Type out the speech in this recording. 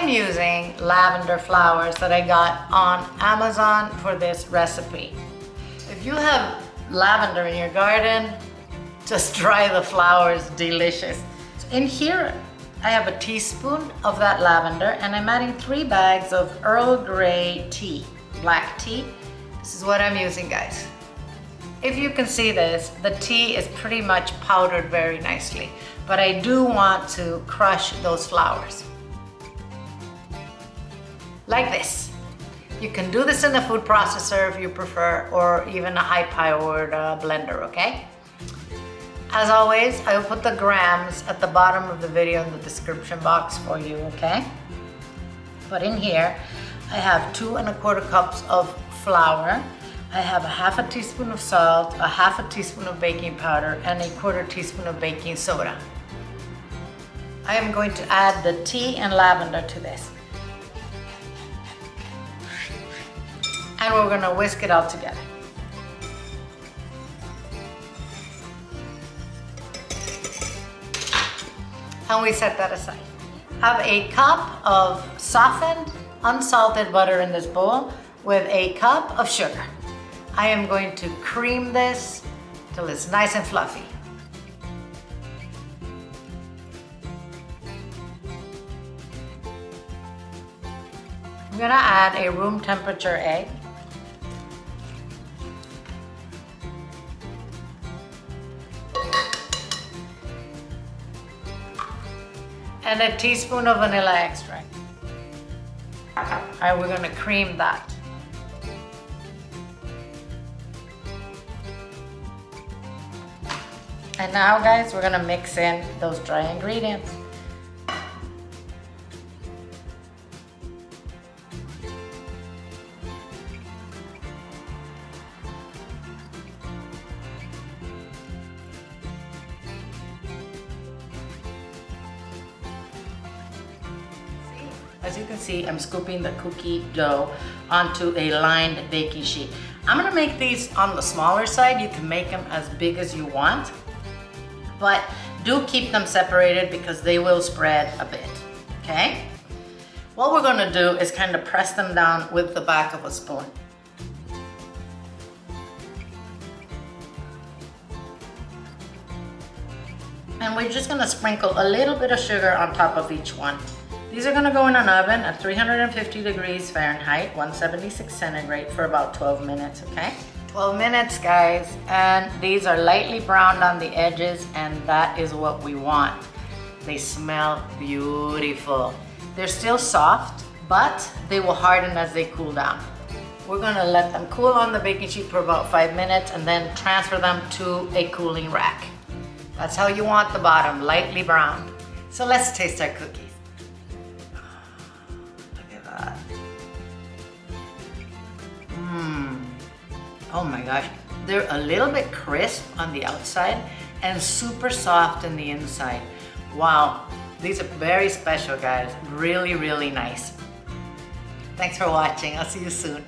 am using lavender flowers that I got on Amazon for this recipe. If you have lavender in your garden, just dry the flowers, delicious. In here, I have a teaspoon of that lavender and I'm adding 3 bags of Earl Gray tea, black tea. This is what I'm using, guys. If you can see this, the tea is pretty much powdered very nicely, but I do want to crush those flowers. Like this. You can do this in the food processor if you prefer, or even a high-powered blender, okay? As always, I will put the grams at the bottom of the video in the description box for you, okay? But in here, I have 2 1/4 cups of flour. I have a 1/2 teaspoon of salt, a 1/2 teaspoon of baking powder, and a 1/4 teaspoon of baking soda. I am going to add the tea and lavender to this. And we're gonna whisk it all together. And we set that aside. I have a cup of softened, unsalted butter in this bowl with a cup of sugar. I am going to cream this till it's nice and fluffy. I'm gonna add a room temperature egg. And a teaspoon of vanilla extract. All right, we're gonna cream that. And now, guys, we're gonna mix in those dry ingredients. As you can see, I'm scooping the cookie dough onto a lined baking sheet. I'm gonna make these on the smaller side. You can make them as big as you want, but do keep them separated because they will spread a bit, okay? What we're gonna do is kind of press them down with the back of a spoon. And we're just gonna sprinkle a little bit of sugar on top of each one. These are gonna go in an oven at 350 degrees Fahrenheit, 176 centigrade for about 12 minutes, okay? 12 minutes, guys, and these are lightly browned on the edges, and that is what we want. They smell beautiful. They're still soft, but they will harden as they cool down. We're gonna let them cool on the baking sheet for about 5 minutes and then transfer them to a cooling rack. That's how you want the bottom, lightly browned. So let's taste our cookies. Oh my gosh, they're a little bit crisp on the outside and super soft on the inside. Wow, these are very special, guys. Really, really nice. Thanks for watching. I'll see you soon.